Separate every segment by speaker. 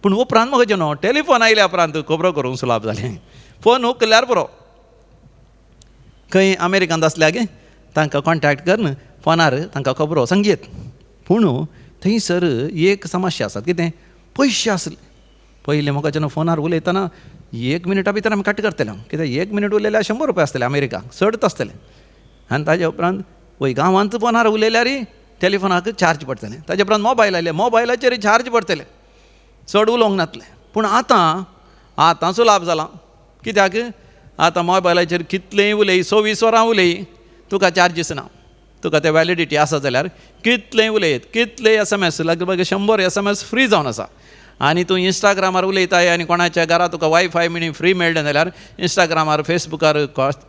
Speaker 1: पूण उपरांत म्हाका न्हू टॅलिफोन आयल्या उपरांत खबरो करूंक सुलाब जालें. फोन हूक केल्यार पुरो. खंय अमेरिकांत आसल्या गे तांकां कॉन्टॅक्ट कर फोनार तांकां खबरो सांगयत. पूण थंयसर एक समस्या आसा. कितें? पयशे आसले. पयलीं म्हाका जेन्ना फोनार उलयतना 1 मिनटा भितर आमी कट करतले. कित्याक 1 मिनट उलयल्यार 100 रुपया आसतले अमेरिकाक, चडच आसतले. आनी ताज्या उपरांत वय गांवांत फोनार उलयल्यार टॅलिफोनाक चार्ज पडटलें. ताजे उपरांत मोबायल आयले, मोबायलाचेर चार्ज पडटले, चड उलोवंक नासलें. पूण आतां सुलाब जालां. कित्याक? आतां मोबायलाचेर कितलेंय उलय, 24 वरां उलय, तुका चार्जीस ना. तुका ते वॅलिडिटी आसा जाल्यार कितलेंय उलयत, कितलेय SMS लगभग 100 SMS फ्री जावन आसा. आनी तूं इंस्टाग्रामार उलयताय आनी कोणाच्या घरा तुका वायफाय मिनी फ्री मेळ्ळें जाल्यार इंस्टाग्रामार फेसबुकार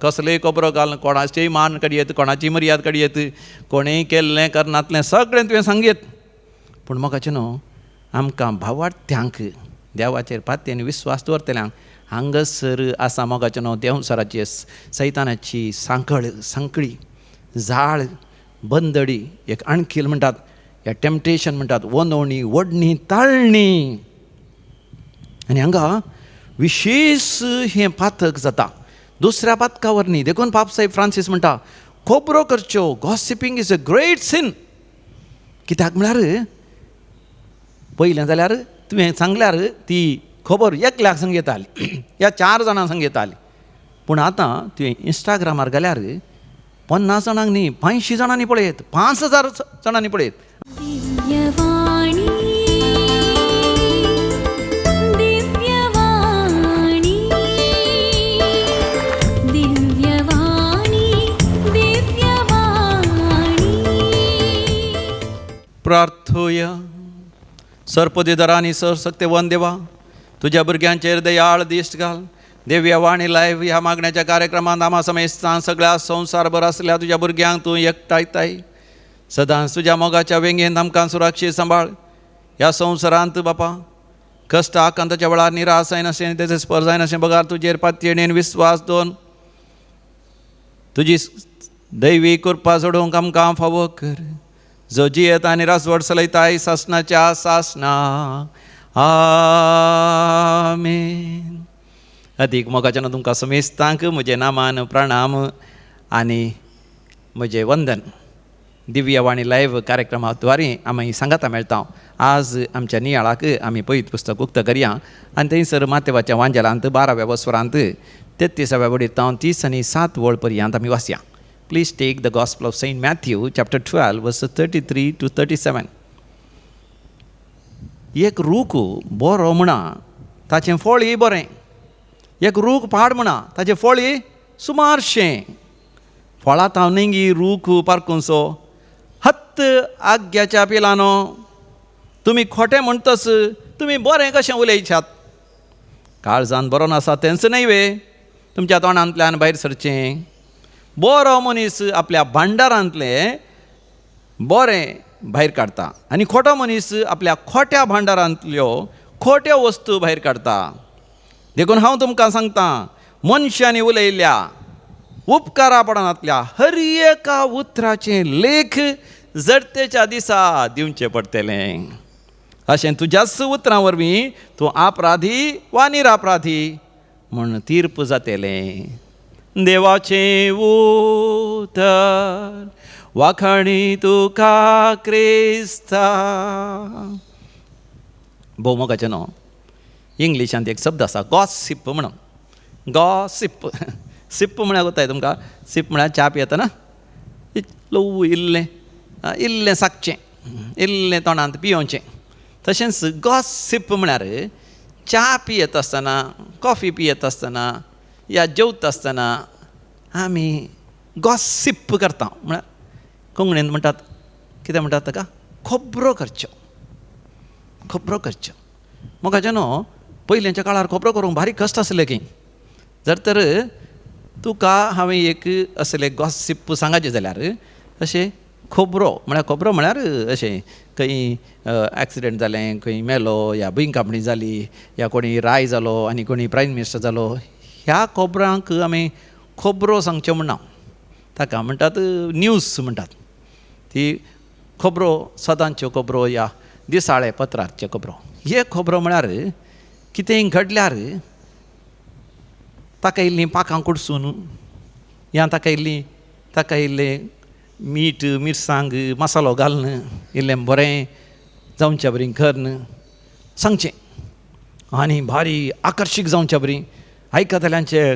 Speaker 1: कसलेय खबरो घाल, कोणाचेय मान काडयत, कोणाची मर्याद काडयत, कोणेंय केल्लें करनातलें सगळें तुवें सांगयत. पूण म्हाका न्हू आमकां भावार्थ्यांक देवाचेर पातयेन विस्वास दवरतल्यांक हांगासर आसा मोगाचें न्हू देंवसराची सैतानाची सांकळी, जाळ, बंदडी, एक आणखील म्हणटात, ह्या टेम्पटेशन म्हणटात, वनवणी, वडणी, ताळणी. आनी हांगा विशेश हें पातक जाता. दुसऱ्या पातकावर न्ही. देखून पाप साहेब फ्रांसीस म्हणटा खबरो करच्यो, गॉसिपींग इज अ ग्रेट सीन. कित्याक म्हळ्यार पयलें जाल्यार तुवें सांगल्यार ती खबर एकल्याक सांगयताली या 4 जाणांक सांगयताली. पूण आतां तुवें इंस्टाग्रामार गेल्यार 50 जाणांक न्ही, 85 जाणांनी पळयत, 5000 जाणांनी पळयत. प्रार्थोया. सर्पदेदरांनी सर्वशक्तिवान देवा, तुझ्या भुरग्यांचेर दयाळ दिश्ट घाल. दिव्य वाणी लायव्ह ह्या मागण्याच्या कार्यक्रमांत आम्हा समेत सगळ्या संवसारभर आसलेल्या तुझ्या भुरग्यांक तूं एकठांयताय. सदांच तुज्या मोगाच्या वेंगेंत आमकां सुरक्षीत सांबाळ. ह्या संवसारांत बापा कश्ट आकांताच्या वेळार निराश जायनाशें, तेचे स्पर्श जायनाशें बगार तुजेर पातयेणेन विस्वास दवन तुजी दैवी कृपा सोडूंक आमकां फावो कर. जो जियेत आनी रासवड चलयताय सासणाच्या सासना. आमेन. अदीक मोगाच्यान तुमकां समेस्तांक म्हजे नामान प्रणाम आनी म्हजें वंदन. दिव्य वाणी लायव्ह कार्यक्रमाद्वारे आमी सांगाता मेळटा. आज आमच्या नियाळाक आमी पयत पुस्तक उक्त करया आनी थंयसर मातेवाच्या वांजेलांत 12व्या वस्वरांत 33व्या वडीतांव 30 आनी 7 वळ पर्यंत आमी वाचया. Please take the Gospel of Saint Matthew, chapter 12, verses 33 to 37. एक रूख बरो म्हणा ताचें फळय बरें. एक रूख पाड म्हणा ताचें फळय सुमारशें. फळां तावनेंगी रूख पारकुंसो हत्त आग्याच्या पिलानो. तुमी खोटें म्हणटस तुमी बरें कशें उलयशात. काळजान बरो नासा तेंच न्हय वे तुमच्या तोंडांतल्यान भायर सरचें. बरो मनीस आपल्या भांडारांतले बरें भायर काडटा आनी खोटो मनीस आपल्या खोट्या भांडारांतल्यो खोट्यो वस्तू भायर काडटा. देखून हांव तुमकां सांगतां, मनशांनी उलयल्ल्या उपकारापणांतल्या हर एका उतराचें लेख जडतेच्या दिसा दिवचें पडटलें. अशें तुज्याच उतरां वरवीं तूं अपराधी वा निरापराधी म्हूण तीर्प जातलें. देवाचें उतर वाखाणी तुका क्रिस्ता. भोव मोगाचें न्हू. इंग्लिशांत एक शब्द आसा गॉसिप म्हणून. गॉसिप सिप म्हळ्यार कोताय तुमकां. सिप म्हळ्यार च्या पियेतना ल्हव इल्लें साकचें, इल्लें तोंडांत पियोवचें. तशेंच गॉसिप म्हळ्यार च्या पियेत आसतना, कॉफी पियेत आसतना या जेवता आसतना आमी गॉसिप करता. म्हळ्यार कोंकणीन म्हणटात, कितें म्हणटात ताका, खबरो करच्यो. खबरो करच्यो. मोगाचें न्हू. पयलींच्या काळार खबरो करूंक भारी कश्ट आसले की. जर तर तुका हांवें एक असलें गॉसिप सांगचें जाल्यार अशें खबरो म्हळ्यार अशें खंय एक्सिडेंट जालें, खंय मेलो, या भुंय कापणी जाली, या कोणी राय जालो आनी कोणी प्रायम मिनिस्टर जालो, ह्या खबरांक आमी खबरो सांगच्यो म्हणना. ताका म्हणटात न्यूज म्हणटात. ती खबरो सदांच्यो खबरो या दिसाळे पत्राचे खबरो. हे खबरो म्हळ्यार कितेंय घडल्यार ताका इल्लीं पाखां कुडसून या ताका इल्लें मीठ मिरसांग मसालो घालून इल्लें बरें जावचें बरें करून सांगचें आनी भारी आकर्शीक जावचें बरें आयकतल्यांचे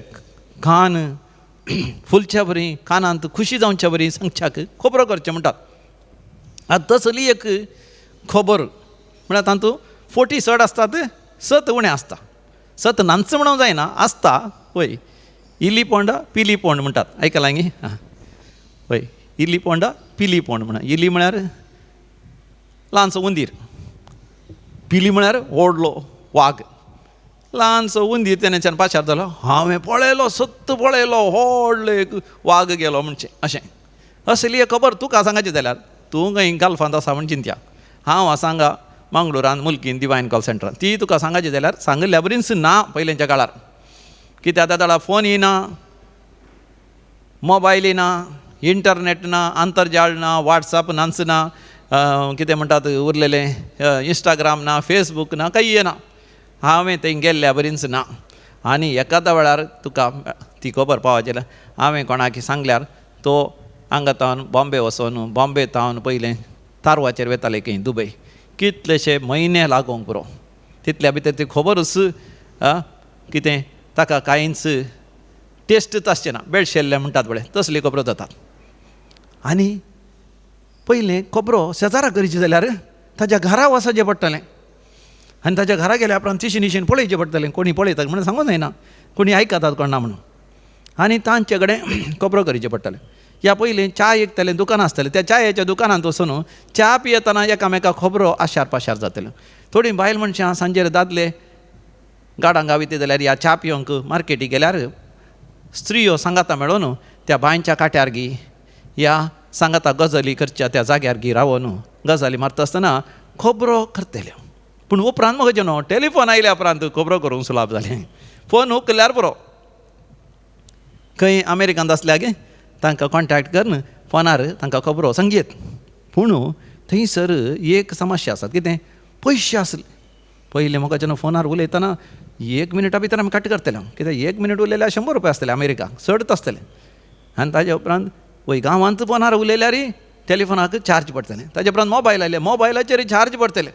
Speaker 1: कान फुलचे बरीं कानांत खुशी जावचे बरीं सांगच्याक खबरो करचें म्हणटात. आतां तसली एक खबर म्हळ्यार तातूंत 40 चड आसतात 7 उणें आसता. 7 नांच म्हणूंक जायना आसता पळय. इल्ली पोंड पिली पोंड म्हणटात आयकलां न्ही. पळय इल्ली पोंड पिली पोंड म्हणा. इल्ली म्हळ्यार ल्हानसो हुंदीर, पिली म्हळ्यार व्हडलो वाग. ल्हानसो हुंदीर तेन्याच्यान पाशार जालो. हांवें पळयलो 7 पळयलो व्हडलो एक वाग गेलो म्हणचें अशें. असली एक खबर तुका सांगची जाल्यार तूं खंय गाल्फांत आसा म्हण चिंत्या. हांव सांगा मंगळुरान मुल्कीन डिवायन कॉल सेंटरान. ती तुका सांगची जाल्यार सांगल्या बरींच ना पयलींच्या काळार. कित्याक त्या वेळार फोन येना, मोबायल येना, इंटरनेट ना, आंतरजाळ ना, वॉट्सॅप नाच ना, कितें म्हणटात उरलेलें इंस्टाग्राम ना, फेसबूक ना, काही येना. हांवें थंय गेल्ल्या बरींच ना. आनी एकादा वेळार तुका ती खबर पावची जाल्यार हांवें कोणाक सांगल्यार तो हांगातावन बॉम्बे वचोन बॉम्बे तावन पयलें तारवाचेर वेताले खंय दुबय. कितलेशे म्हयने लागोंक पुरो. तितल्या भितर ती खबरूच कितें ताका कांयच टेस्टच आसचें ना. बेळशेल्लें म्हणटात पळय तसली खबरो जातात. आनी पयलें खबरो शेजाराक करची जाल्यार ताच्या घरा वचचें पडटलें. आनी ताच्या घरा गेल्या उपरांत तिशीन इशीन पळयचें पडटलें. कोणी पळयता म्हणून सांगूंक जायना, कोणी आयकतात कोण ना म्हणून. आनी तांचे कडेन खबरो करचें पडटलें. ह्या पयलीं च्या विकतलें दुकान आसतलें. त्या च्यायेच्या दुकानांत वचून च्या पियेतना एकामेकाक खबरो आशार पाशार जातल्यो. थोडीं बायल मनशां सांजेर दादले गाडांक गाविते जाल्यार ह्या च्या पियोंक मार्केटीक गेल्यार स्त्रियो सांगाता मेळोन त्या बांयच्या काट्यार गी या सांगाता गजाली करच्या त्या जाग्यार गी रावून गजाली मारता आसतना खबरो करतल्यो. पूण उपरांत म्हाका न्हू टॅलिफोन आयल्या उपरांत खबरो करूंक सुलाभ जालें. फोन उखल्यार पुरो. खंय अमेरिकांत आसल्या गे तांकां कॉन्टॅक्ट करून फोनार तांकां खबरो सांगयेत. पूण थंयसर एक समस्या आसा. कितें पयशे आसले. पयलीं म्हाका जेन्ना फोनार उलयतना 1 मिनटा भितर आमी कट करतले. कित्याक 1 मिनट उलयल्यार 100 रुपया आसतले अमेरिकाक चडच आसतले. आनी ताजे उपरांत वय गांवांत फोनार उलयल्यार टॅलिफोनाक चार्ज पडटलें. ताजे उपरांत मोबायल आयले, मोबायलाचेर चार्ज पडटले.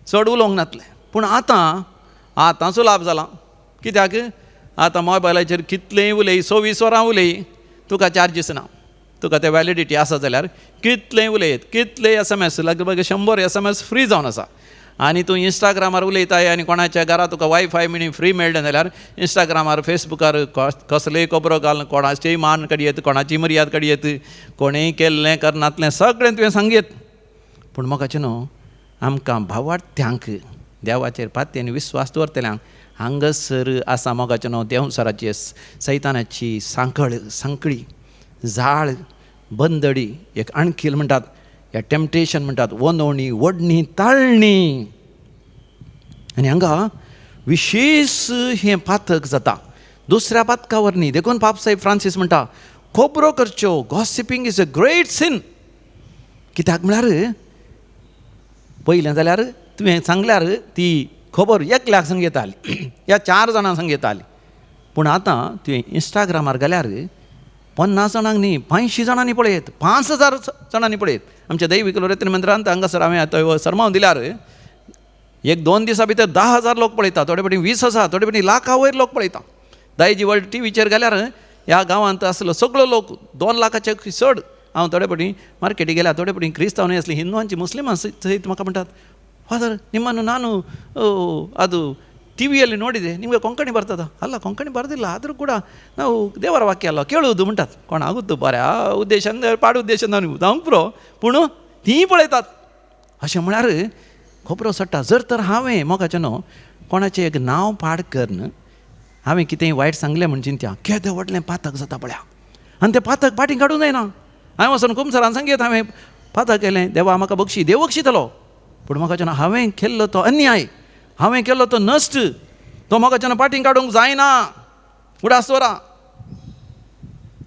Speaker 1: चड उलोवंक नातलें. पूण आतां सुलाभ जाला. कित्याक आतां मोबायलाचेर कितलेंय उलय 24 वरां उलय तुका चार्जीस ना. तुका ते वॅलिडिटी आसा जाल्यार कितलेंय उलयत, कितलेय SMS लगभग 100 SMS फ्री जावन आसा. आनी तूं इंस्टाग्रामार उलयताय आनी कोणाच्या घरा तुका वायफाय मिनी फ्री मेळ्ळें जाल्यार इंस्टाग्रामार फेसबुकार कसलेय खबरो घाल, कोणाचेय मान काडयेत, कोणाची मर्याद काडयेत, कोणेंय केल्लें करनातलें सगळें तुवें सांगयेत. पूण म्हाका न्हू आमकां भावार्थ्यांक देवाचेर पातयेन विस्वास दवरतल्यांक हांगासर आसा मोगाचें न्हू देंवसराची सैतानाची सांकळी जाळ बंदडी एक आणखील म्हणटात या टेम्पटेशन म्हणटात वनवणी वडणी ताळणी. आनी हांगा विशेश हें पातक जाता. दुसऱ्या पातका वरणी देखून पापसाहेब फ्रांसीस म्हणटा खबरो करच्यो गॉसिपींग इज अ ग्रेट सीन. कित्याक म्हळ्यार पयलें जाल्यार तुवें सांगल्यार ती खबर एकल्याक सांगयताली या 4 जाणांक सांगयताली. पूण आतां तुवें इंस्टाग्रामार गेल्यार 50 जाणांक न्ही 85 जाणांनी पळयत, 5000 जाणांनी पळयत. आमच्या दैवीक लोरेत्न मंदिरांत हांगासर हांवें आतां सरमाव दिल्यार 1-2 दिसां भितर 10,000 लोक पळयता. थोडे फावटी 20,000, थोडे फावटी लाखा वयर लोक पळयता. दायजी वर्ल्ड टीव्हीचेर गेल्यार ह्या गांवांत आसलो सगळो लोक 2 लाखाचे चड. हांव थोडे फावटी मार्केटीक गेल्यार थोडे फावटी क्रिस्तांव न्हय आसली हिंदुवांची मुस्लिमां सहित म्हाका म्हणटात ಫಾದರ್ ನಿಮ್ಮನ್ನು ನಾನು ಅದು ಟಿ ವಿಯಲ್ಲಿ ನೋಡಿದೆ, ನಿಮಗೆ ಕೊಂಕಣಿ ಬರ್ತದ? ಅಲ್ಲ, ಕೊಂಕಣಿ ಬರೋದಿಲ್ಲ, ಆದರೂ ಕೂಡ ನಾವು ದೇವರ ವಾಕ್ಯ ಅಲ್ಲ ಕೇಳುವುದು म्हणटात. कोण आगुतो बऱ्या उद्देशान पाड उद्देशान ನೀವು दांपुरो पूण ती पळयतात. अशें म्हळ्यार खबरो सट्टा. जर तर हांवें मोगाचें न्हू कोणाचें एक नांव पाड करन हांवें कितेंय वायट सांगलें म्हण चिंत्या केदें व्हडलें पातक जाता पळया. आनी तें पातक फाटीं काडूं जायना. हांवें वचून कुमसरान सांगयत हांवें पातक केलें, देवा म्हाका बक्षी, देव बक्षितलो. पूण म्हाका हांवें केल्लो तो अन्याय, हांवें केल्लो तो नश्ट, तो म्हाका फाटीं काडूंक जायना. फुडास वरा.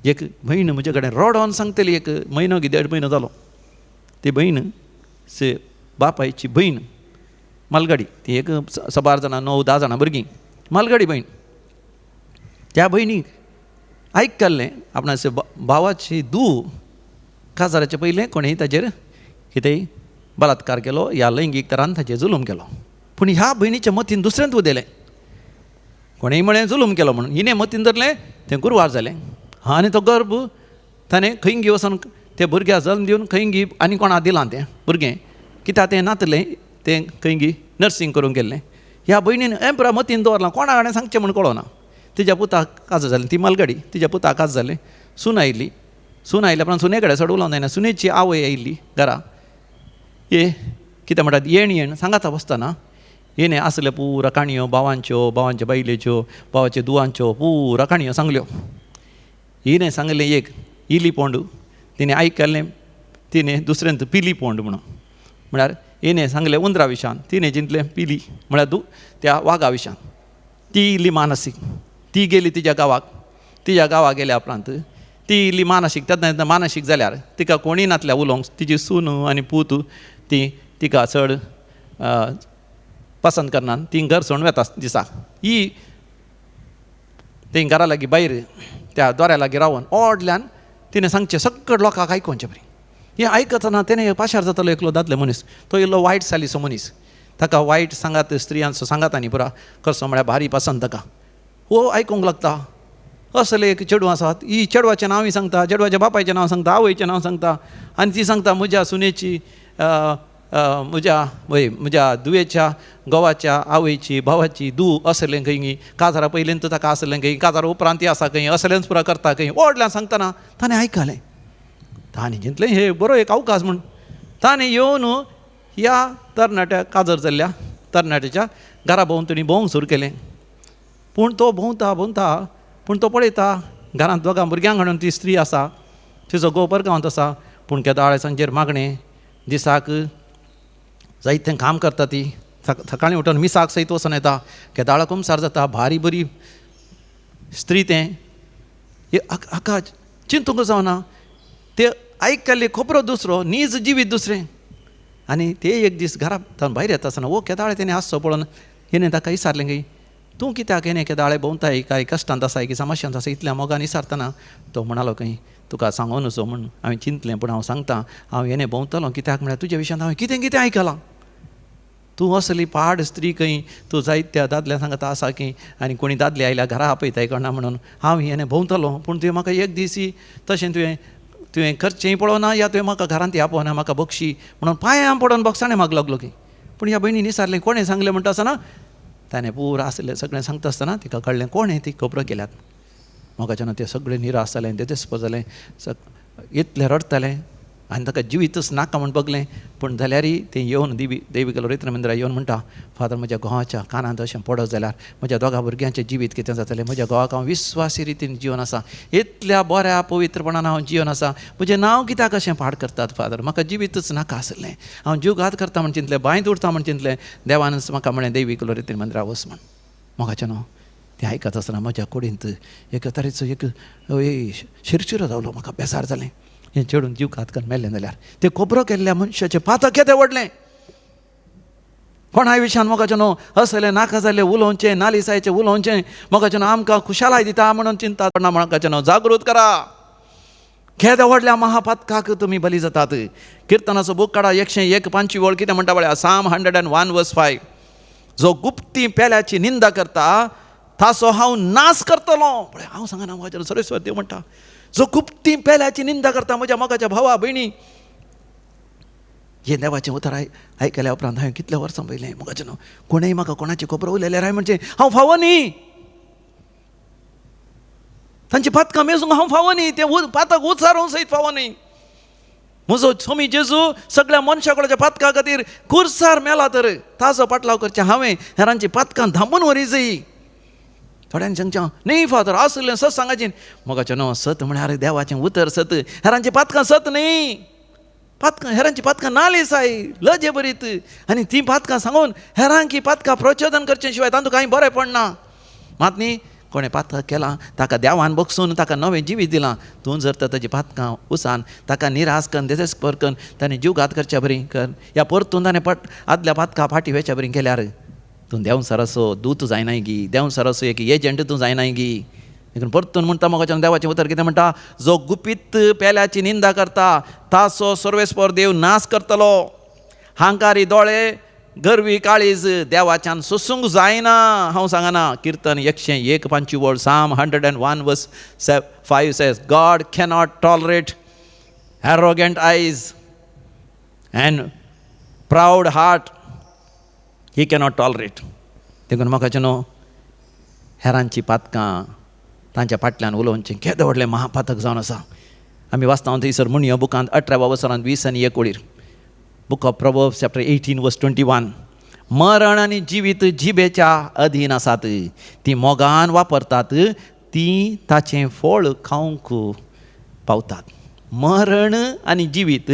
Speaker 1: एक भयण म्हजे कडेन रडोन सांगतली, एक म्हयनो की 1.5 म्हयनो जालो. ती भयण बापायची बहीण मालगाडी, ती एक 12 जाणां 9-10 जाणां भुरगीं मालगाडी बहीण. त्या भयणीक आयकल्लें आपणाचे भावाची धूव काजाराचे पयलें कोणेंय ताजेर कितेंय बलात्कार केलो या लैंगीक तरान ताचेर जुलूम केलो. पूण ह्या भयणीच्या मतीन दुसरेंच उदेलें, कोणेंय म्हळें जुलूम केलो म्हणून. हिणें मतीन धरलें, तें गुरवार जालें. आनी तो गर्भ ताणें खंय घी वचोन त्या भुरग्याक जल्म दिवन खंय घी आनी कोणा दिलां तें भुरगें, कित्याक तें नातलें तें खंय घी नर्सींग करूंक गेल्लें. ह्या भयणीन एम्परा मतीन दवरलां, कोणा कडेन सांगचें म्हूण कळना. तिच्या पुताक काजार जालें, ती मालगाडी तिच्या पुताक काजार जालें. सून आयिल्ली, सून आयिल्ल्या उपरांत सुने कडेन चड उलोवंक जायना. सुनेची आवय आयिल्ली घरा. कितें म्हणटात येण सांगाता बसतना येणें आसल्या पुरा काणयो भावांच्यो, भावांच्या बायलेच्यो, भावाच्या धुवांच्यो पुरा काणयो सांगल्यो. हिणें सांगलें एक इली पोंड, तिणें आयकल्लें तिणें दुसऱ्यांत पिली पोंड म्हणून. म्हळ्यार हिणें सांगलें उंदरा विशान, तिणें चिंतलें पिली म्हळ्यार त्या वागा विशान. ती इल्ली मानसीक, ती गेली तिच्या गांवाक गेल्या उपरांत ती इल्ली मानसीक, तेन्ना मानसीक जाल्यार तिका कोणीय नातल्या उलोवंक, तिची सून आनी पूत ती तिका चड पसंद करनात. ती घर सोडून वेता दिसाक. ही ते घरा लागीं भायर त्या दोऱ्या लागीं रावन ओडल्यान तिणें सांगचें सगळे लोकांक आयकोवचें बरें. हें आयकतना तेणें पाशार जातालो एकलो दादलो मनीस, तो इल्लो वायट सालीचो मनीस. ताका वायट सांगात स्त्रियांचो सांगातांनी पुरा कसो म्हळ्यार भारी पसंद ताका. हो आयकूंक लागता. असले एक चेडूं आसात, ही चेडवाचें नांवय सांगता, चेडवाच्या बापायचें नांव सांगता, आवयचें नांव सांगता, आनी ती सांगता म्हज्या सुनेची म्हज्या दुयेच्या घोवाच्या आवयची भावाची धूव असलें खंय काजारा पयलीं ताका आसलें खंय, काजारा उपरांत ती आसा खंय, असलेंच पुरा करता खंय. व्हडल्यान सांगतना ताणें आयकलें. ताणें चिंतलें हे बरो एक अवकाश म्हूण. ताणें येवन ह्या तरणाट्या काजर जाल्ल्या तरणाट्याच्या घरा भोंवतणी भोंवंक सुरू केलें. पूण तो भोंवता पूण तो पळयता घरांत दोगां भुरग्यांक हाडून ती स्त्री आसा, तिचो घोव परगांवांत आसा. पूण केदाळे सांजेर मागणें, दिसाक जायतें काम करता ती. सकाळीं उठून मिसाक सयत वचून येता, केदाळा कुमसार जाता, भारी बरी स्त्री. तें हाका चिंतूंक जावना. ते आयकल्ली खबरो दुसरो, नीज जिवीत दुसरें. आनी ते एक दीस घरांतल्यान भायर येता आसतना वो केदाळे तेणें आसचो पळोवन हेणें ताका विचारलें की तूं कित्याक हेणें केदाळे भोंवताय, काय कश्टांत आसाय की समस्यांत आसा, इतल्या मोगान विचारतना तो म्हणालो खंय तुका सांगो नजो म्हूण हांवें चिंतलें. पूण हांव सांगता, हांव हेणें भोंवतलो कित्याक म्हळ्यार तुज्या विशयांत हांवें कितें कितें आयकलां. तूं असली पाड स्त्री खंय, तूं जायत्या दादल्या सांगता आसा की आनी कोणी दादले आयल्या घरा आपयताय कळना म्हणून हांव हेणें भोंवतलो. पूण तुवें म्हाका एक दिसी तशें तुवें खर्चेंय पळोवना, या तुवें म्हाका घरांत आपवना, म्हाका बक्षी म्हणून पांयां पडोवन बक्षाणें माग लागलो की. पूण ह्या भयणीन विचारलें कोणें सांगलें म्हणटा आसतना ताणें पुरो आसलें सगळें सांगता आसतना तिका कळलें कोणें ती खबरो केल्यात. म्हाकाच्यान तें सगळें निराश जालें, देदेस्प जालें, इतलें रडतालें आनी ताका जिवीतच नाका म्हूण बगलें. पूण जाल्यारय तें येवन दैविक रविंद्र मंदिरा येवन म्हणटा, फादर म्हज्या घोवाच्या कानांत अशें पडत जाल्यार म्हज्या दोगां भुरग्यांचें जिवीत कितें जातलें. म्हज्या घोवाक हांव विस्वासी रितीन जिवन आसा, इतल्या बऱ्या पवित्रपणान हांव जिवन आसा, म्हजें नांव कित्याक अशें पाड करतात फादर, म्हाका जिवीतच नाका आसलें, हांव जीव घात करता म्हूण चिंतलें, बांयत उरता म्हूण चिंतलें. देवानच म्हाका म्हळें दैविक रविंद्र मंदिरा वच म्हूण. म्हाकाचें न्हू तें आयकत आसतना म्हज्या कुडींत एक तरेचो एक शिरशिरो जालो, म्हाका बेजार जालें. हें चेडून जीव घात करून मेल्लें जाल्यार तें खबरो केल्ल्या मनशाचें पातक केदें व्हडलें. कोणाय विशयान मोगाचें न्हू असलें नाका जाल्लें उलोवचें, नालिसायचें उलोवचें, मोगाचें न्हू आमकां खुशालाय दिता म्हणून चिंता पडना. मोगाचें न्हू जागृत करा. केदें व्हडल्या महापातकाक तुमी बली जातात. किर्तनाचो बूक काडा, 101 वळ कितें म्हणटा पळय, Psalm 101:5. जो गुप्ती पेल्याची निंदा करता ताचो हांव नाश करतलो. पळय हांव सांगना, मोगाचें सरस्वती देव म्हणटा, जो गुप्ती पेल्याची निंदा करता म्हज्या मोगाच्या भावा भयणी. हे देवाचें उतर आयकल्या उपरांत हांवें कितल्या वर्सां पयलें मोगाचें न्हू कोणेय म्हाका कोणाची खबर उलयल्यार हांवें म्हणजे हांव फावो न्ही, तांची पातकां मेजूंक हांव फावो न्ही, तें पातक उचारूंक सयत फावो न्ही. म्हजो स्वामी जेजू सगळ्या मनशाकडेच्या पातका खातीर कुर्सार मेला, तर ताचो पाटलाव करचें हांवें हेरांची पातकां धांपून व्हरी जायी. थोड्यांनी सांगचें न्ही फादर आसलें सत सांगाचें. मोगाचें न्हू सत म्हळ्यार देवाचें उतर सत. हेरांची पातकां सत न्ही, पातकां हेरांची पातकां नालिसाय लजे बरीत. आनी ती पातकां सांगून हेरांकी पातकां प्रचोदन करचे शिवाय तातूंत कांय बरें पडना. मात न्ही कोणें पातक केलां ताका देवान बगसून ताका नवें जिवीत दिलां. तूं जर तर ताची पातकां उसान ताका निराश करून देजेस्पर करून ताणें जीव घात करच्या बरी कर या परतून ताणें आदल्या पातकां फाटी वेच्या बरी केल्यार तूं देंव सरासो दूत जायनाय गी, देंव सरासो एक एजंट तूं जायनाय गी. देखून परतून म्हणटा मोगाच्यान देवाचें उतर कितें म्हणटा, जो गुपीत पेल्याची निंदा करता ताचो सर्वेस्पर देव नाश करतलो. हांकारी दोळे गरवी काळीज देवाच्यान सोसूंक जायना. हांव सांगना, किर्तन 101 Psalm 101 verse 5 says, God cannot tolerate arrogant eyes and proud heart. He cannot tolerate. देखून म्हाका न्हू हेरांची पातकां तांच्या फाटल्यान उलोवचें केदें व्हडलें महापातक जावन आसा. आमी वाचता थंयसर म्हणया बुकांत 18व्या वर्सांत 20 आनी 1 वळीर Book of Proverbs chapter 18 verse 21. मरण आनी जिवीत जिबेच्या अधीन आसात. ती मोगान वापरतात ती ताचें फळ खावंक पावतात. मरण आनी जिवीत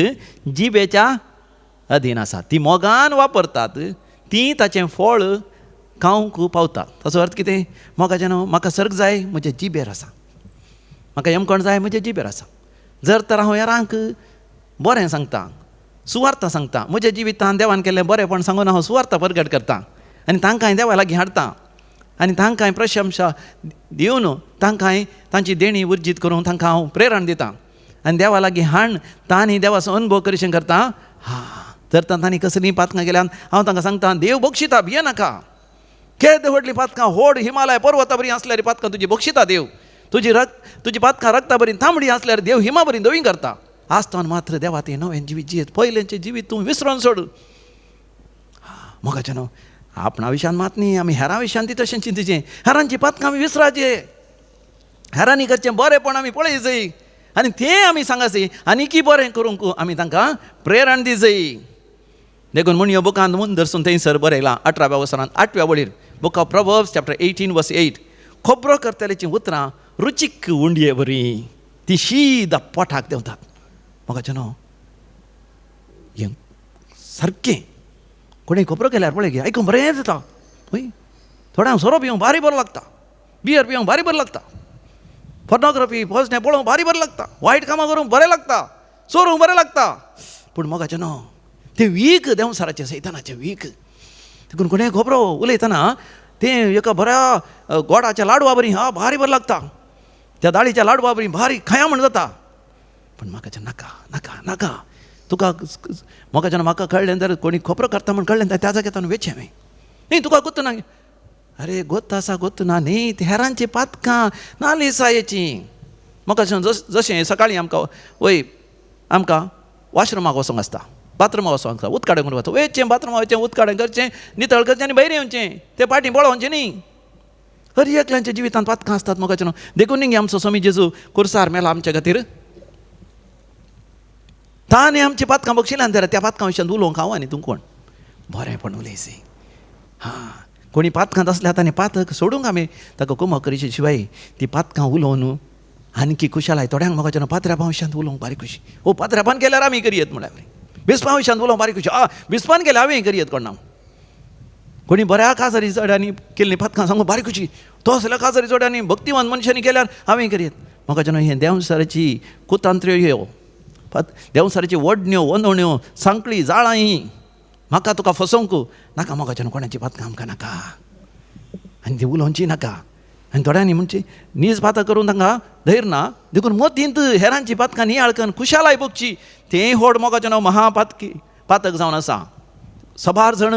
Speaker 1: जिबेच्या अधीन आसात. ती मोगान वापरतात ती ताचें फळ खावंक पावतात. ताचो अर्थ कितें? मोगाचें न्हू, म्हाका सर्ग जाय म्हज्या जिबेर आसा, म्हाका येमकण जाय म्हज्या जिबेर आसा. जर तर हांव हेरांक बरें सांगता, सुवार्ता सांगता, म्हज्या जिवितांत देवान केल्लें बरेंपण सांगून हांव सुवार्ता प्रगट करता आनी तांकांय देवा लागीं हाडटा आनी तांकांय प्रशंसा दिवन तांकांय तांची देणी उर्जीत करून तांकां हांव प्रेरण दितां आनी देवा लागीं हाडून तांणी देवाचो अनुभव करीशें करता. जर तर तांणी कसलीं पातकां केल्यान हांव तांकां सांगता, देव बक्षिता, भिये नाका. केदें व्हडलीं पातकां, व्हड हिमालय पर्वता बरीं आसल्यार पातकां तुजी बक्षिता देव. तुजी पातकां रक्ता बरीं तांबडी आसल्यार देव हिमा बरीं धवी करता. आसतना मात्र देवा तें नवें जिवीत जियेत. पयलेंचें जिवीत तूं विसरून सोड. मोगाचें न्हू, आपणा विशयान मात न्ही, आमी हेरां विशयान ती तशें चिंतचें. हेरांची पातकां आमी विसराचें, हेरांनी करचें बरेंपण आमी पळय जाय आनी तें आमी सांगासy आनीकी बरें करूंक आमी तांकां प्रेरण दी जाय. देखून म्हणयो बुकांत म्हूण धरसून थंयसर बरयलां 18व्या वर्सांत 8व्या वळीर Book of Proverbs chapter 18 verse 8. खोबरो करतल्याची उतरां रुचीक उंडये बरीं, ती शीद पोटाक देंवतात. मोगाचें न्हू, हें सारकें कोणें खोबरो केल्यार पळय गे, आयकूंक बरें जाता. पळय थोड्यांक सोरो पिवंक भारी बरो लागता, बियर पिवंक भारी बरें लागता, फोर्नोग्राफी फसणें पळोवंक भारी बरें लागता, वायट कामां करूंक बरें लागता, चोरूंक बरें लागता. पूण मोगाचें न्हू, तें वीक देंवसाराचें, सैतानाचें वीक. देखून कोणें खोबरो उलयतना तें एका बऱ्या गोडाच्या लाडवा बरीं भारी बरें लागता, त्या दाळीच्या लाडवा बरीं भारी खाया म्हण जाता. पण म्हाकाचें नाका नाका नाका. तुका मोगाचें म्हाका कळ्ळें तर कोणी खोबरो करता म्हण कळ्ळें तर त्या जाग्यार ताणें वेचें न्ही. तुका गोत्त ना? अरे गोत्त आसा, गोत्त ना न्ही. ते हेरांची पातकां नाली सायेचीं. मोगाचें जशें सकाळीं आमकां वॉशरुमाक वचोंक आसता, बाथरुमाक वचोंक आसता, उदकाडन करूंक वचों, वेचचें बाथरुमाक वचचें, उदकाडन करचें, नितळ करचें आनी भायर येवचें. तें फाटीं पळोवचें न्ही. हर एकल्याच्या जिवितांत पातकां आसतात. मोगाचें न्हू. देखून न्ही आमचो स्वामी जेजू कुर्सार मेला आमच्या खातीर. ताणें आमची पातकां बक्षिल्ल्यान तर त्या पातकां विशयान उलोवंक हांव आनी तूं कोण बरेंपण उलयसy. कोणी पातकांत आसल्यार ताणें पातक सोडूंक आमी ताका कुमक करिचे शिवाय ती पातकां उलोवन आनीकी खुशालाय. थोड्यांक मोगाचें पात्र्यापा विशयान उलोवंक बारी खुशी. पात्र्यापान केल्यार आमी करियत म्हळ्यार, बिस्पा विशयान उलोवंक बारी खुशी. बिस्पान केल्यार हांवें करियत कोण ना. कोणी बऱ्या काजारी चड्यांनी केल्लीं पातकां सांगूंक बारी खुशी. तो असल्या काजारी चड्यांनी भक्तिवान मनशांनी केल्यार हांवें करियत. मोगाचें हें देंवसाराची कुतांत्र्यो ह्यो, देंवसाराची वडण्यो वंदवण्यो सांकळी जाळां म्हाका तुका फसोवंक नाका. मोगाचें कोणाची पातकां आमकां नाका आनी ती उलोवची नाका. आनी थोड्यांनी म्हणचे नीज पातक करून तांकां धैर्य ना. देखून मतींत हेरांची पातकां नियाळ करून खुशालाय बगची. तें व्हड मोगाचें पातक जावन आसा. सबार जण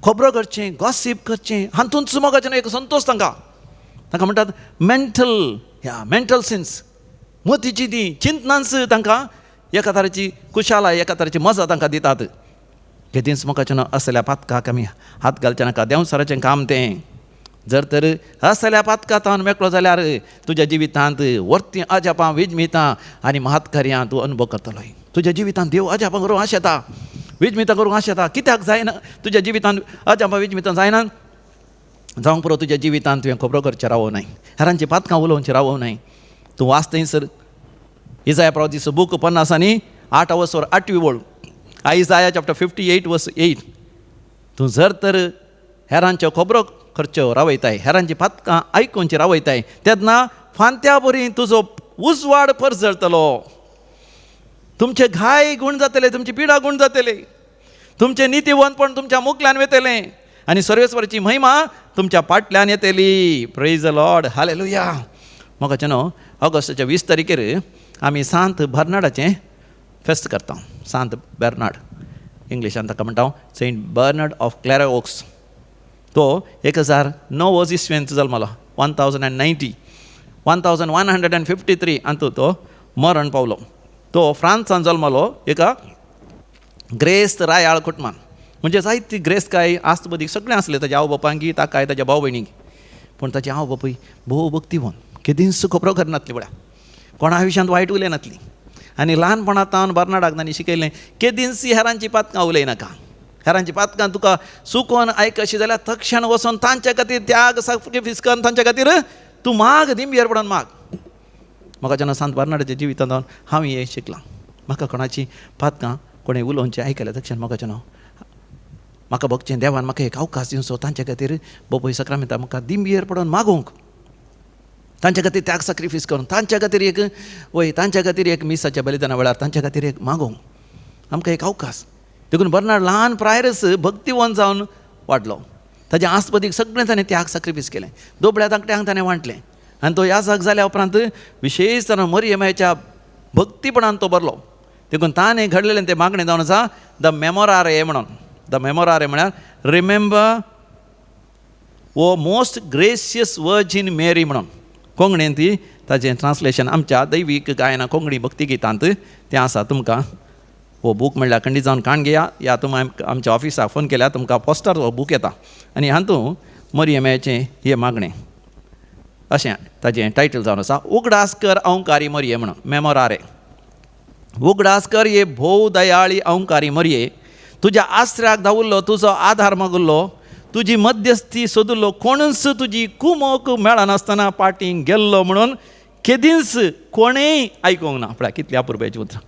Speaker 1: खोबरो करचें, गॉसिप करचें, हातूंच मोगाचें एक संतोश तांकां म्हणटात मेंटल सेन्स. मोतीची ती चिंतनांच तांकां एका तराची खुशालाय, एका तराची मजा तांकां दितात. केदींच मोगाचें असल्या पातकाक आमी हात घालचें नाका. देंवसाराचें काम तें. जर तर असल्या पातकांत मेकळो जाल्यार तुज्या जिवितांत वर्ती अजापां विजमितां आनी महत्कार्यां तूं अनुभव करतलो. तुज्या जिवितांत देव अजापां करूंक आशेता, विजमितां करूंक आशेता. कित्याक जायना तुज्या जिवितांत अजापां विजमितां जायना? जावंक पुरो तुज्या जिवितांत तुवें खोबरो करचें रावो न्हय, हेरांची पातकां उलोवचें रावो न्हय. तूं वाच थंयसर इसाया प्रॉफिसीचो बूक 50 आनी 8 वर्स 8वी वळ, आयजाया चॅप्टर 58 verse 8. तूं जर तर हेरांच्यो खबरो करच्यो रावयताय, हेरांची पातकां आयकूनची रावयताय, तेन्ना फांत्या बरी तुजो उजवाड परजळटलो. तुमचे घाय गुण जातले, तुमची पिडा गुण जातले, तुमचे नितीवंतपण तुमच्या मुखल्यान वेतले आनी सर्वेस्वराची महिमा तुमच्या पाटल्यान येतली. Praise the lord, hallelujah. म्हाका न्हू ऑगस्टाच्या 20 तारखेर आमी सांत बर्नार्डाचें फेस्त करता. सांत बर्नार्ड, इंग्लिशान ताका म्हणटा Saint Bernard of Clara Woakes. तो 1009 इसवेंत जल्मलो, 1090, 1153 अंतू तो मरण पावलो. तो फ्रांसान जल्मलो एका ग्रेस्त रायाळ कुटुंबान. म्हणजे जायती ग्रेस्त काय आस्तबदीक सगळें आसलें, ताच्या आवय बापायकी, ताकाय ताच्या भाव भयणीक. पूण ताचे आवय बापूय भोव भक्तीवन, केदींच खबरो करनासली बळ्या, कोणा विशयांत वायट उलयनासली. आनी ल्हानपणांतावन बर्नार्डाक तांणी शिकयलें, केदींच हेरांची पातकां उलयनाका. हेरांची पातकां तुका चुकोवन आयकशी जाल्यार तक्षण वचोन तांचे खातीर त्याग सॅक्रिफीस कर, तांचे खातीर तूं माग, दिंबयेर पडोन माग. म्हाका जेन्ना सांत बर्नार्डाच्या जिवितांत हांव हें शिकलां. म्हाका कोणाची पातकां कोणें उलोवचें आयकलें तक्षण म्हाका जेन्ना म्हाका भगचें देवान म्हाका एक अवकाश दिवचो, तांचे खातीर बोपय सक्रामेंतां म्हाका दिंबयेर पडोन मागूंक, तांचे खातीर त्याग सॅक्रिफीस करून, तांचे खातीर एक तांचे खातीर एक मिसाच्या बलिदाना वेळार तांचे खातीर एक मागूंक आमकां एक अवकाश. देखून बर्नार्ड ल्हान प्रायरच भक्तीवन जावन वाडलो. ताच्या आस्पदीक सगळें ताणें त्याग सॅक्रिफीस केलें. दोबळ्या धाकट्यांक ताणें वांटलें आनी तो याजक जाल्या उपरांत विशेश तरेन मरियमाच्या भक्तीपणान तो बरलो. देखून ताणें घडलेलें तें मागणें जावन आसा द मेमोरारे म्हणून. द मेमोरारे म्हळ्यार रिमेंबर वो मोस्ट ग्रेशियस वर्जीन मेरी म्हणून कोंकणीन ती ताचें ट्रान्सलेशन आमच्या दैवीक गायना कोंकणी भक्ती गितांत तें आसा. तुमकां हो बूक म्हणल्यार खंडी जावन काण घेया, या तुमी आमच्या ऑफिसाक फोन केल्यार तुमकां पोस्टार हो बूक येता आनी हातूंत मरियमेचें हें मागणें अशें ताजें टायटल जावन आसा. उगडास कर अवंकारी मरिये म्हणून, मेमोरारे. उगडास कर ये भोव दयाळी अवंकारी मरिये, तुज्या आश्र्याक धांवुल्लो, तुजो आधार मागुल्लो, तुजी मध्यस्थी सोदुल्लो, कोणूच तुजी कुमोक मेळनासतना पाटींक गेल्लो म्हणून केदींच कोणेंय आयकूंक ना. पळय कितली अपुरबायची उतरां.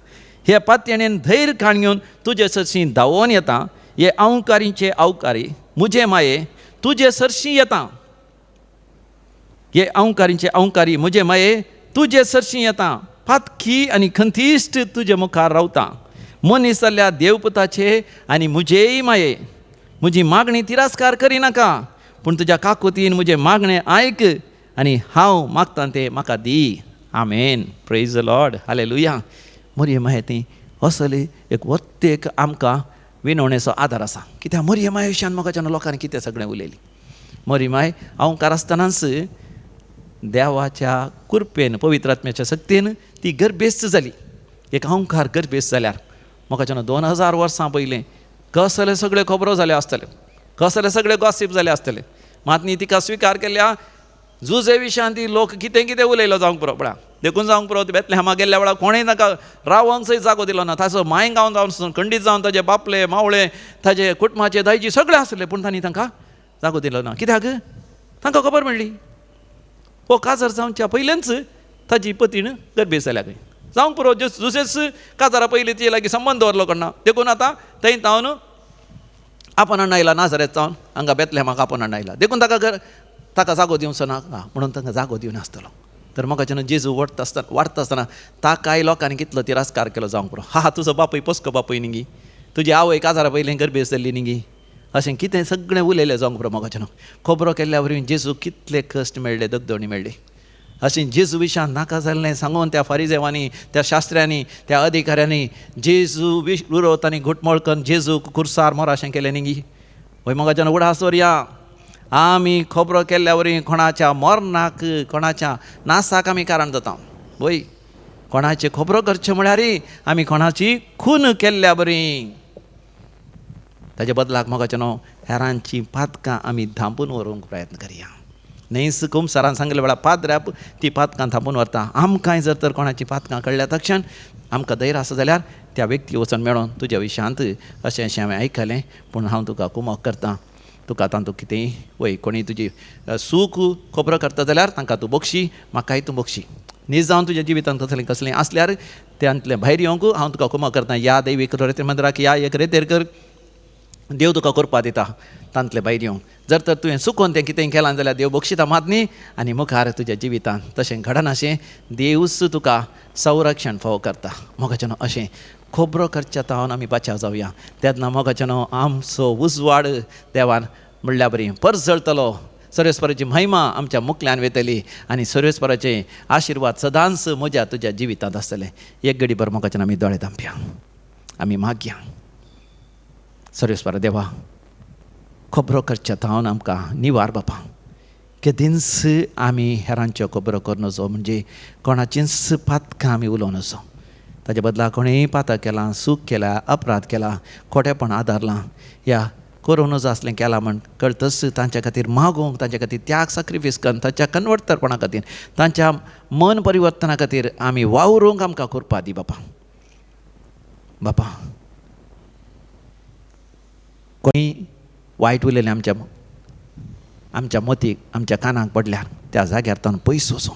Speaker 1: हे पातयेणेन धैर्य काण घेवन तुजे सरशीं धांवोन येता. हे अवंकारीचे अवकारी मुजे माये तुजे सरशीं येता. हे अवंकारीचे अवंकारी मुजे माये तुजे सरशीं येता. पातकी आनी खंतिश्ट तुजे मुखार रावता. मनीस जाल्ल्या देवपुताचे आनी मुजेय माये म्हजी मागणी तिरस्कार करिनाका, पूण तुज्या काकुतीन म्हजें मागणें आयक आनी हांव मागतां तें म्हाका दी. Amen. Praise the lord, hallelujah. मरियमाय ती असली एक वत्तेक आमकां विनवणेचो आदार आसा. कित्याक मरियमाय विशयान म्हाका जेन्ना लोकांनी कितें सगळें उलयली. मरियमाय अवंकार आसतनाच देवाच्या कृपेन, पवित्र आत्म्याच्या शक्तीन ती गर्भेस्त जाली. एक अवंकार गर्भेस्त जाल्यार म्हाका जेन्ना 2000 वर्सां पयलीं कसले सगळे खबरो जाले आसतले, कसले सगळे गॉसिप जाले आसतले, मात न्ही तिका स्विकार केल्या जुजे विशयान ती लोक कितें कितें उलयलो जावंक पुरो. पळय देखून जावंक पुरो बेतलेहमा गेल्ल्या वेळार कोणेंय ताका रावंकय जागो दिलो ना. ताचो मायगांव जावन खंडीत जावन ताजे बापले मावळे ताजे कुटुंबाचे दायजी सगळे आसले, पूण तांणी तांकां जागो दिलो ना. कित्याक तांकां खबर मेळ्ळी हो काजार जावच्या पयलेंच ताजी पतीन गर्भेस्त जाल्या खंय. जावंक पुरो जुसेच काजारा पयलीं ती लागीं संबंद दवरलो करना. देखून आतां थंय तावन आपोणान आयला नाजरेत जावन हांगा बेतलेहमाक आपोणान आयला. देखून ताका जागो दिवचो ना म्हणून तांकां जागो दिवनासतलो. तर म्हाका जेन्ना जेजू वाडटा आसतना ताकाय लोकांनी कितलो तिरस्कार केलो जावंक पुरो. हा तुजो बापूय पस्को बापूय न्ही गी, तुजी आवय काजारा पयलीं गर्भेस्त जाल्ली न्ही गी, अशें कितें सगळें उलयलें जावंक पुरो. म्हाका जेन्ना खबरो केल्ल्या वरवीं जेजू कितले कश्ट मेळ्ळे, दगदणी मेळ्ळी. अशें जेजू विशयान नाका जाल्लें सांगून त्या फारिजेवांनी, त्या शास्त्र्यांनी, त्या अधिकाऱ्यांनी जेजू विरोध आनी घुटमळ करून जेजू खुर्सार मोर अशें केलें न्ही गी. वय म्हाका जेन्ना उडास दवरया, आमी खबरो केल्ल्या वरवीं कोणाच्या मरणाक, कोणाच्या नासाक आमी कारण जाता. वय कोणाचे खबरो करचे म्हळ्यार आमी कोणाची खून केल्ल्या बरी. ताचे बदलाक म्हाका जेन्ना हेरांची पातकां आमी धांपून व्हरूंक प्रयत्न करया. न्हयस कुमसारान सांगले वेळार पाद्र्याप ती पातकां थांबून व्हरता. आमकांय जर तर कोणाची पातकां कळल्या तक्षण आमकां धैर्य आसा जाल्यार त्या व्यक्ती वचून मेळोन तुज्या विशयांत अशें अशें हांवें आयकलें, पूण हांव तुका कुमक करतां. तुका तातूंत कितेंय वय कोणी तुजी सूख खबरो करता जाल्यार तांकां तूं बक्षी, म्हाकाय तूं बक्षी. न्ही जावन तुज्या जिवितांत कसलें आसल्यार त्यांतलें भायर येवंक हांव तुका कुमक करतां. या दैवीक रेतेर मंदिराक या, एक रेतेर कर, देव तुका करपा दिता तांतले भायर येवंक. जर तर तुवें चुकोवन तें कितें केलां जाल्यार देव बक्षिता मात न्ही आनी मुखार तुज्या जिवितांत तशें घडनाशें देवूच तुका संरक्षण फावो करता. मोगाचें अशें खोबरो करच्या तावन आमी बचाव जावया. तेन्ना मोगाचें आमचो उजवाड देवान म्हणल्यार बरी परस जळटलो. सर्वेस्पराची महिमा आमच्या मुखल्यान वयतली आनी सर्वेस्पराचे आशिर्वाद सदांच म्हज्या तुज्या जिवितांत आसतले. एक घडीभर मोगाचें आमी दोळे धांपया, आमी मागया. सर्वेस्पर देवा, खोबरो करच्या तावन आमकां निवार बापा. केदींच आमी हेरांच्यो खोबरो कर नजो, म्हणजे कोणाचींच पातकां आमी उलोव नजो. ताचे बदला कोणेंय पातक केलां, सूख केला, अपराध केला, खोटेपण आदारलां, या करूं नजो आसलें केलां म्हण कळटच तांच्या खातीर मागोवंक, तांच्या खातीर त्याग सॅक्रिफायस करून, तांच्या कन्वर्टरपणा खातीर, तांच्या मन परिवर्तना खातीर आमी वावरूंक आमकां करपा दी बापा. बापा, कोणी वायट उलयलें आमच्या मतीक, आमच्या कानाक पडल्यार त्या जाग्यार ताणें पयस वचूं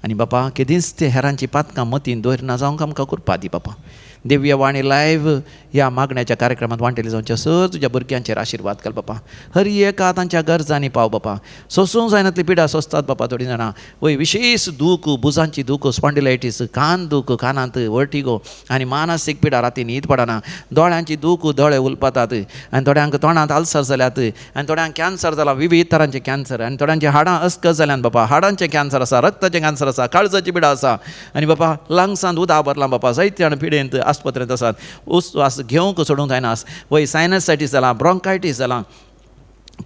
Speaker 1: आनी बापा केदींच ते हेरांची पातकां मतीन दवरना जावंक आमकां करपा दी बापा. दिव्य वाणी लायव्ह ह्या मागण्याच्या कार्यक्रमांत वांटेले जावचे सर तुज्या भुरग्यांचेर आशिर्वाद घाल बापा. हर एका तांच्या गरजांनी पाव बापा. सोसूंक जायनातली पिडा सोंसतात बापा थोडीं जाणां. वय विशेश दूख, भुजांची दूख, स्पॉन्डिलायटीस, कान दूख, कानांत वर्टिगो आनी मानसीक पिडा राती न्हीद पडना. दोळ्यांची दूख, दोळे उलपतात आनी थोड्यांक तोंडांत आल्सर जाल्यात आनी थोड्यांक कॅन्सर जाला, विविध तरांचे कॅन्सर आनी थोड्यांची हाडां अस्कस जाल्यात बापा. हाडांचें कॅन्सर आसा, रक्ताचें कॅन्सर आसा, काळजाची पिडा आसा आनी बापा लंग्सांत उदक भरलां बापा. जायते जाण पिडेंत आस्पत्रेंत आसात. उस्वास घेवंक सोडूंक जायना. वय सायनसायटीस जाला, ब्रॉन्कायटीस जाला,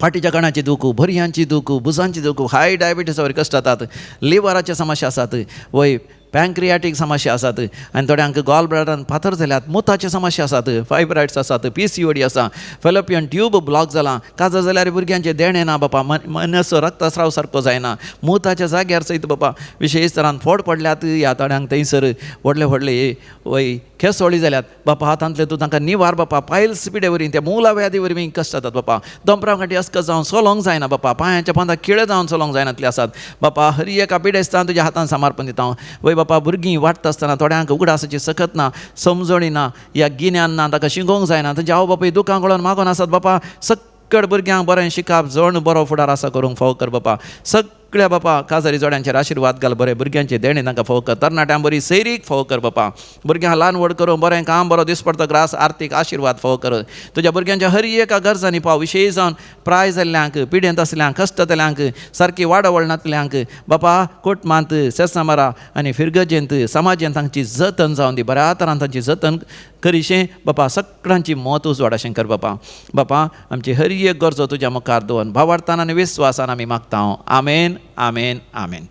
Speaker 1: फाटीच्या कणाची दुखू, भरयांची दुखू, भुजांची दुखू, हाय डायबिटीसावर कश्ट जातात, लिव्हराचे समस्या आसात, वय पँक्रियाटीक समस्या आसात आनी थोड्यांक गॉल ब्लॅडरांत फातर जाल्यात, मुताचे समस्या आसात, फायब्रायड्स आसात, PCOD आसा, फेलोपियन ट्यूब ब्लॉक जाला, काजार जाल्यार भुरग्यांचे देणे ना बापा, मनस रक्तस्राव सारको जायना, मुताच्या जाग्यार सयत बापा विशेश तरान फोड पडल्यात. ह्या थोड्यांक थंयसर व्हडले व्हडले वय खेसोळी जाल्यात बापा. हातांतले तूं तांकां निवार बापा. पायल्स पिडे वरवीं, त्या मूला व्याधी वरवीं कश्ट जातात बापा. दोंपरा फाटी अस्कस जावन सोलोंक जायना बापा. पांयाच्या पांताक किळे जावन सोलोंक जायनातले आसात बापा. हर एका पिडेस्तान तुज्या हातांत समर्पण दिता वय बापा. भुरगीं वाडटा आसतना थोड्यांक उगडासाची सकत ना, समजणी ना, ह्या गिन्यान ना, ताका शिंगोवंक जायना. तांचे आवय बापूय दुखां कळोन मागोन आसात बापा. सकट भुरग्यांक बरें शिकप, जण बरो फुडार आसा करूंक फावो कर बापा. सगळ्या बापा काजारी जोड्यांचेर आशिर्वाद घाल. बरें भुरग्यांचे देणे तांकां फावो कर. तरणाट्यांक बरी सैरीक फावो कर बापा. भुरग्यांक ल्हान व्हड करून बरें काम, बरो दीस पडतो ग्रास, आर्थीक आशिर्वाद फावो कर. तुज्या भुरग्यांच्या हर एका गरजांनी पाव. विशेश जावन प्राय जाल्ल्यांक, पिडेंत आसल्यांक, कश्ट जाल्ल्यांक, सारकी वाडवळनातल्यांक बापा, कोटमांत, सेसामारा आनी फिरगजेंत समाजांत तांची जतन जावन दी. बऱ्या तरान तांची जतन करीशें बापा. सगळ्यांची मोत उजवाडाशें कर बापा. बापा आमची हर एक गरजो तुज्या मुखार दवर भावार्थान आनी विस्वासान आमी मागता. आमेन, आमेन, आमेन.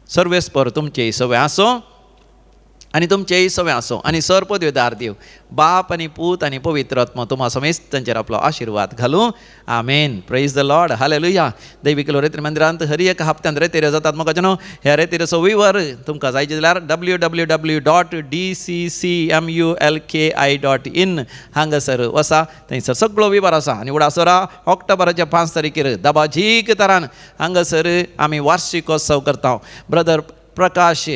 Speaker 1: सर्वेस्पर तुमचे सवय आसो आनी तुमचेय सवय आसो आनी सरपदवेदार देव बाप आनी पूत आनी पवित्र आत्मा तुम्हा समेस्त तांचेर आपलो आशिर्वाद घालूं. Amen. Praise the lord. Hallelujah. दैवीक रेतीर मंदिरांत हर एक हप्त्यान रेतीर जातात. म्हाका न्हू ह्या रेतीरचो विवर तुमकां जायचे जाल्यार www.dccmulki.in हांगासर वसा. थंयसर सगळो विवर आसा. आनी उडासरा ऑक्टोबराच्या 5 तारखेर दबाजीक तरान हांगासर आमी वार्षिकोत्सव करता. ब्रदर प्रकाश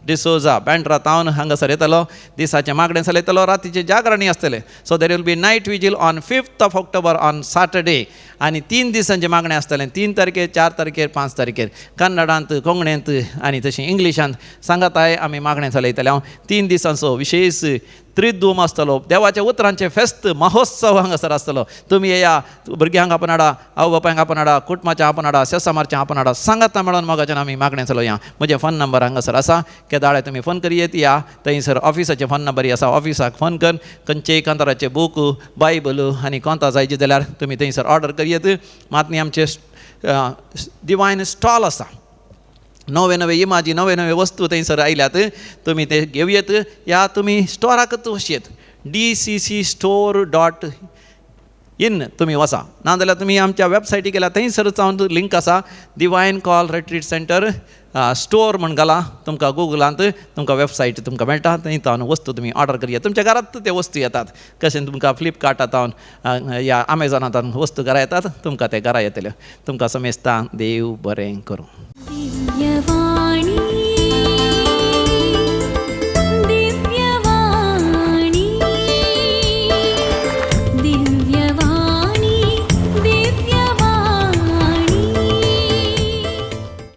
Speaker 1: डिसोजा बँड्रा टावन हांगासर येतलो. दिसाचे मागणें चलयतलो, रातीचे जागरणी आसतले. So there will be night vigil on 5th October on Saturday. आनी 3 दिसांचे मागणें आसतलें. 3 तारखेर, 4 तारखेर, 5 तारखेर कन्नडांत, कोंकणींत आनी तशें इंग्लिशांत सांगाताय आमी मागणें चलयतले. 3 दिसांचो विशेश त्रिधूम आसतलो. देवाच्या उतरांचे फेस्त महोत्सव हांगासर आसतलो. तुमी येया. भुरग्यांक आपण हाडा, आवय बापायक आपण हाडा, कुटुंबाच्या आपण हाडा, सेसामारच्या आपण हाडा. सांगाता मेळोन मोगाच्यान आमी मागणें चलोवया. म्हजे फोन नंबर हांगासर आसा. केदाळे तुमी फोन करी येत या. थंयसर ऑफिसाचे फोन नंबरूय आसा. ऑफिसाक फोन कर. खंयचेय कांताराचे बूक, बायबल आनी कोंतां जायची जाल्यार तुमी थंयसर ऑर्डर करी येत. मातनी आमचे डिवायन स्टॉल आसा. नवे नवे इमाजी, नवे नवे वस्तू थंयसर आयल्यात. तुमी ते घेवयेत. या तुमी स्टोराकच वचयेत. DCC store.in तुमी वसा. नाजाल्यार तुमी आमच्या वेबसायटीक गेल्यार थंयसर जावन लिंक आसा. Divine call retreat centre store म्हण घाला. तुमकां गुगलांत तुमकां वेबसायट तुमकां मेळटा. थंय तावन वस्तू तुमी ऑर्डर करी. तुमच्या घरांत ते वस्तू येतात. कशें तुमकां फ्लिपकार्टांतावन या अमेझॉनांतान वस्तू घरा येतात. तुमकां ते घरा येतल्यो. तुमकां समेस्तां देव बरें करूं.